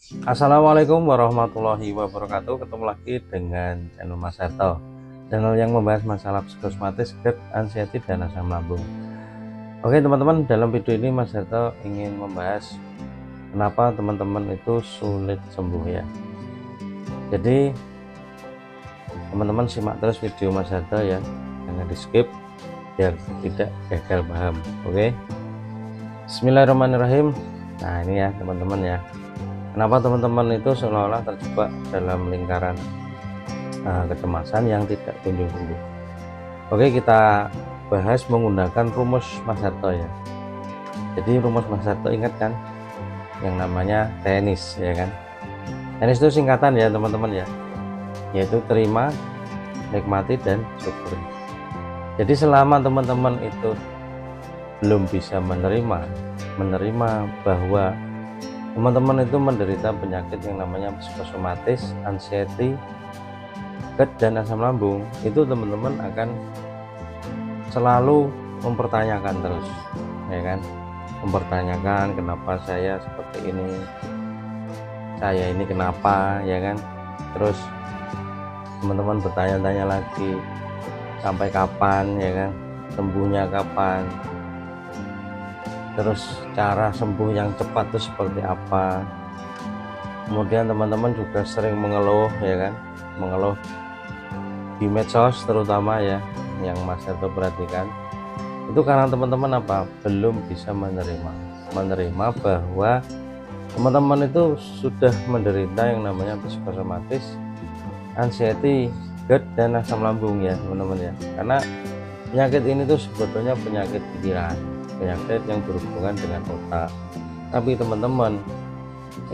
Assalamualaikum warahmatullahi wabarakatuh. Ketemu lagi dengan channel Mas Harto, channel yang membahas masalah psikosomatis, GERD, anxiety, dan asam lambung. Oke teman-teman, dalam video ini Mas Harto ingin membahas kenapa teman-teman itu sulit sembuh ya. Jadi teman-teman simak terus video Mas Harto ya, jangan di skip biar tidak gagal paham. Oke, Bismillahirrahmanirrahim. Nah ini ya teman-teman ya, kenapa teman-teman itu seolah-olah terjebak dalam lingkaran kecemasan yang tidak kunjung sembuh. Oke, kita bahas menggunakan rumus Mas Harto ya. Jadi rumus Mas Harto ingat kan yang namanya TENIS ya kan. TENIS itu singkatan ya teman-teman ya, yaitu terima, nikmati, dan syukuri. Jadi selama teman-teman itu belum bisa menerima bahwa teman-teman itu menderita penyakit yang namanya psikosomatis, anxiety, GERD, dan asam lambung, itu teman-teman akan selalu mempertanyakan terus ya kan, mempertanyakan kenapa saya seperti ini, saya ini kenapa ya kan. Terus teman-teman bertanya-tanya lagi sampai kapan ya kan, sembuhnya kapan, terus cara sembuh yang cepat itu seperti apa. Kemudian teman-teman juga sering mengeluh ya kan, mengeluh di medsos terutama ya, yang Mas Harto perhatikan itu karena teman-teman apa, belum bisa menerima bahwa teman-teman itu sudah menderita yang namanya psikosomatis, anxiety, GERD, dan asam lambung ya teman-teman ya. Karena penyakit ini tuh sebetulnya penyakit pikiran, penyakit yang berhubungan dengan otak, tapi teman-teman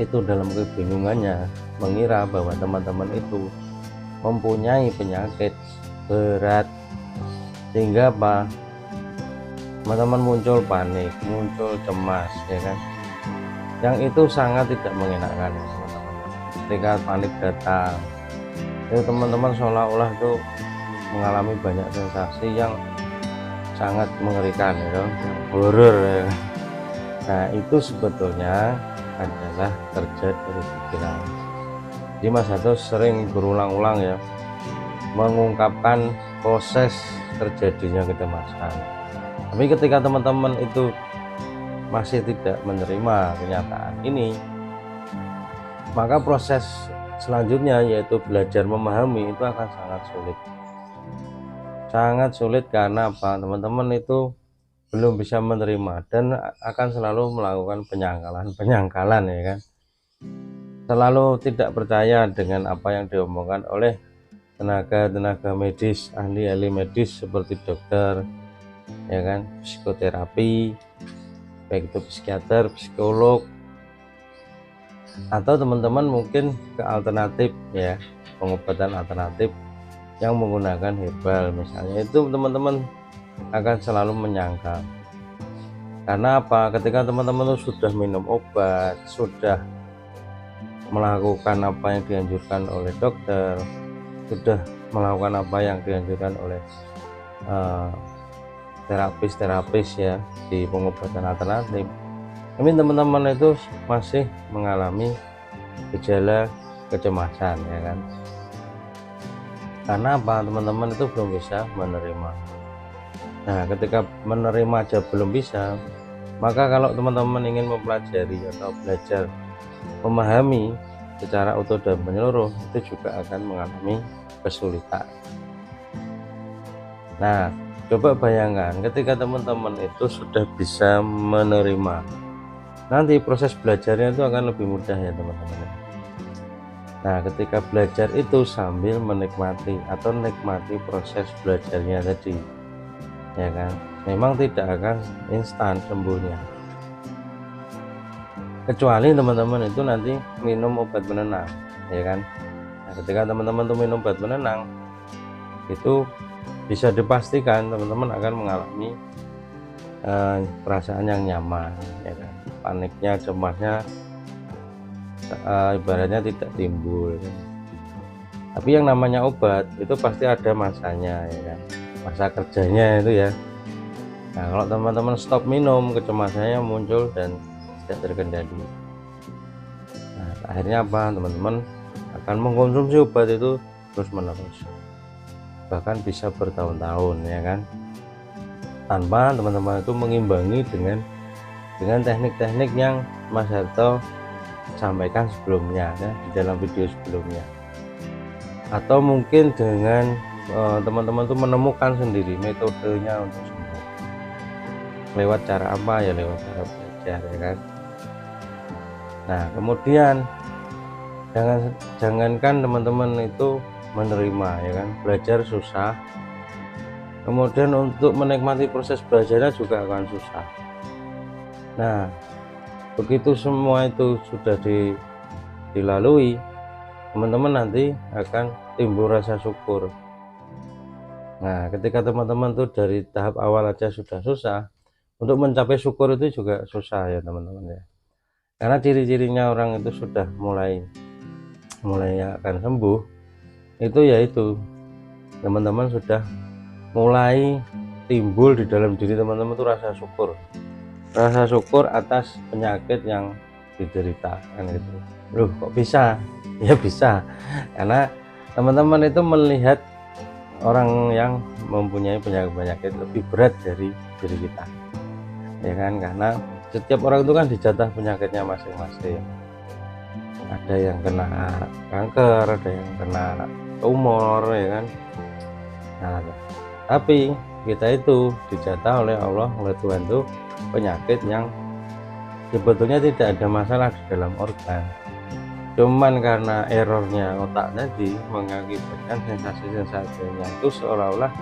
itu dalam kebingungannya mengira bahwa teman-teman itu mempunyai penyakit berat, sehingga apa, teman-teman muncul panik, muncul cemas ya kan, yang itu sangat tidak mengenakan ya teman-teman. Ketika panik datang itu teman-teman seolah-olah itu mengalami banyak sensasi yang sangat mengerikan ya, horor ya. Nah itu sebetulnya adalah kerja dari pikiran. Jadi Mas Harto sering berulang-ulang ya mengungkapkan proses terjadinya kecemasan. Tapi ketika teman-teman itu masih tidak menerima kenyataan ini, maka proses selanjutnya yaitu belajar memahami itu akan sangat sulit karena apa, teman-teman itu belum bisa menerima dan akan selalu melakukan penyangkalan ya kan, selalu tidak percaya dengan apa yang diomongkan oleh tenaga medis, ahli medis seperti dokter ya kan, psikoterapi, baik itu psikiater, psikolog, atau teman-teman mungkin ke alternatif ya, pengobatan alternatif yang menggunakan herbal misalnya. Itu teman-teman akan selalu menyangkal. Karena apa, ketika teman-teman sudah minum obat, sudah melakukan apa yang dianjurkan oleh dokter, sudah melakukan apa yang dianjurkan oleh terapis ya di pengobatan alternatif, tapi teman-teman itu masih mengalami gejala kecemasan ya kan. Karena apa, teman-teman itu belum bisa menerima. Nah ketika menerima aja belum bisa, maka kalau teman-teman ingin mempelajari atau belajar memahami secara utuh dan menyeluruh, itu juga akan mengalami kesulitan. Nah coba bayangkan ketika teman-teman itu sudah bisa menerima, nanti proses belajarnya itu akan lebih mudah ya teman-teman. Nah ketika belajar itu sambil menikmati atau nikmati proses belajarnya tadi ya kan, memang tidak akan instan sembuhnya, kecuali teman-teman itu nanti minum obat penenang ya kan. Nah ketika teman-teman tuh minum obat penenang, itu bisa dipastikan teman-teman akan mengalami perasaan yang nyaman ya kan, paniknya, cemasnya ibaratnya tidak timbul kan. Tapi yang namanya obat itu pasti ada masanya ya kan, masa kerjanya itu ya. Nah kalau teman-teman stop minum, kecemasannya muncul dan tidak terkendali. Nah akhirnya apa, teman-teman akan mengkonsumsi obat itu terus menerus, bahkan bisa bertahun-tahun ya kan, tanpa teman-teman itu mengimbangi dengan teknik-teknik yang Mas Harto sampaikan sebelumnya ya, di dalam video sebelumnya, atau mungkin dengan teman-teman tuh menemukan sendiri metodenya untuk sembuh lewat cara apa ya, lewat cara belajar ya kan. Nah kemudian jangankan teman-teman itu menerima ya kan, belajar susah, kemudian untuk menikmati proses belajarnya juga akan susah. Nah begitu semua itu sudah dilalui, teman-teman nanti akan timbul rasa syukur. Nah ketika teman-teman tuh dari tahap awal aja sudah susah, untuk mencapai syukur itu juga susah ya teman-teman ya, karena ciri-cirinya orang itu sudah mulai akan sembuh itu yaitu teman-teman sudah mulai timbul di dalam diri teman-teman itu rasa syukur atas penyakit yang diderita kan gitu. Loh kok bisa? Ya bisa, karena teman-teman itu melihat orang yang mempunyai penyakit lebih berat dari diri kita ya kan, karena setiap orang itu kan dijatah penyakitnya masing-masing. Ada yang kena kanker, ada yang kena tumor ya kan. Nah tapi kita itu dijatah oleh Allah, oleh Tuhan tuh penyakit yang sebetulnya tidak ada masalah di dalam organ, cuman karena errornya otak tadi mengakibatkan sensasi-sensasinya itu seolah-olah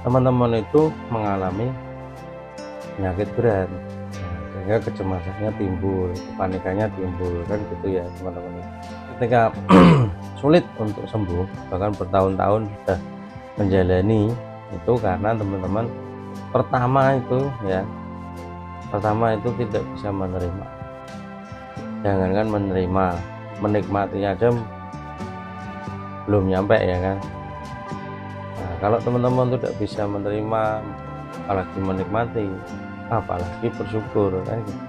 teman-teman itu mengalami penyakit berat. Nah, sehingga kecemasannya timbul, kepanikannya timbul kan gitu ya teman-teman. Ketika sulit untuk sembuh, bahkan bertahun-tahun sudah menjalani itu karena teman-teman pertama itu tidak bisa menerima. Jangankan menerima, menikmati aja belum nyampe ya kan. Nah, kalau teman-teman tidak bisa menerima apalagi menikmati, apalagi bersyukur kan gitu.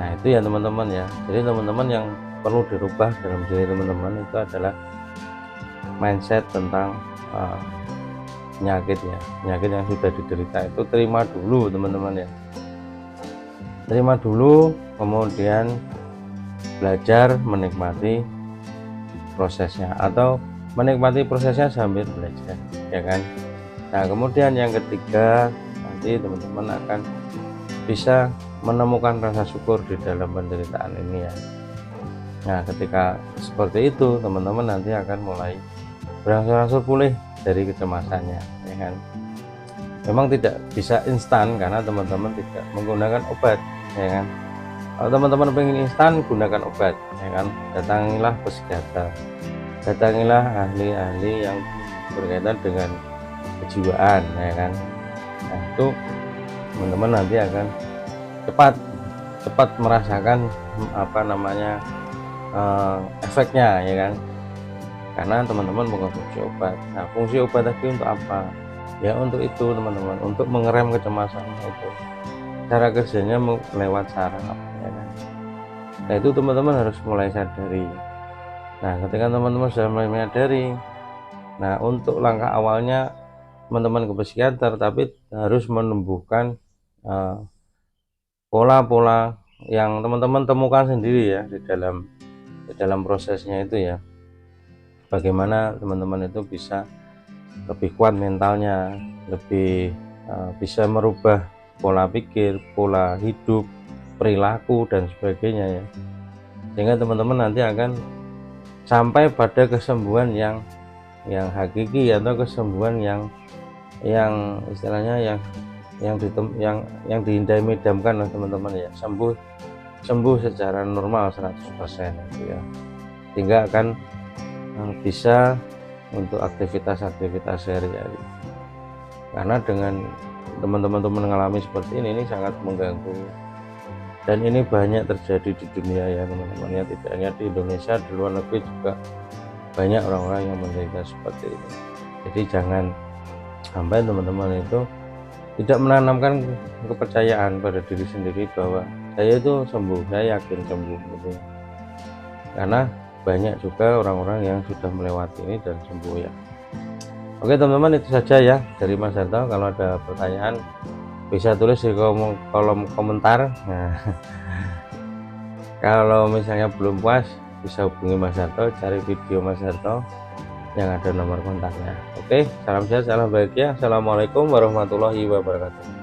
Nah itu ya teman-teman ya, jadi teman-teman yang perlu dirubah dalam diri teman-teman itu adalah mindset tentang penyakit yang sudah diderita itu terima dulu teman-teman ya, terima dulu, kemudian belajar menikmati prosesnya atau menikmati prosesnya sambil belajar ya kan. Nah kemudian yang ketiga, nanti teman-teman akan bisa menemukan rasa syukur di dalam penderitaan ini ya. Nah ketika seperti itu teman-teman nanti akan mulai berangsur-angsur pulih dari kecemasannya ya kan. Memang tidak bisa instan karena teman-teman tidak menggunakan obat ya kan. Kalau teman-teman pengen instan, gunakan obat ya kan. Datangilah psikiater, datangilah ahli-ahli yang berkaitan dengan kejiwaan ya kan. Nah itu teman-teman nanti akan cepat merasakan efeknya ya kan, karena teman-teman mengkonsumsi obat. Nah fungsi obat tadi untuk apa ya? Untuk itu teman-teman, untuk mengerem kecemasannya itu. Cara kerjanya lewat saraf ya kan. Nah itu teman-teman harus mulai sadari. Nah ketika teman-teman sudah mulai menyadari, nah untuk langkah awalnya teman-teman ke psikiater, tapi harus menumbuhkan pola-pola yang teman-teman temukan sendiri ya di dalam prosesnya itu ya. Bagaimana teman-teman itu bisa lebih kuat mentalnya, lebih bisa merubah pola pikir, pola hidup, perilaku dan sebagainya ya, sehingga teman-teman nanti akan sampai pada kesembuhan yang hakiki atau kesembuhan yang istilahnya yang diidam-idamkan oleh teman-teman ya, sembuh secara normal 100% gitu ya, sehingga akan bisa untuk aktivitas sehari-hari. Karena dengan teman-teman mengalami seperti ini sangat mengganggu, dan ini banyak terjadi di dunia ya teman-teman ya, tidak hanya di Indonesia, di luar negeri juga banyak orang-orang yang menderita seperti ini. Jadi jangan sampai teman-teman itu tidak menanamkan kepercayaan pada diri sendiri bahwa saya itu sembuh, saya yakin sembuh gitu. karena banyak juga orang-orang yang sudah melewati ini dan sembuh ya. Oke teman-teman, itu saja ya dari Mas Darto. Kalau ada pertanyaan bisa tulis di kolom komentar. Nah, kalau misalnya belum puas bisa hubungi Mas Darto, cari video Mas Darto yang ada nomor kontaknya. Oke, salam sehat, salam bahagia. Assalamualaikum warahmatullahi wabarakatuh.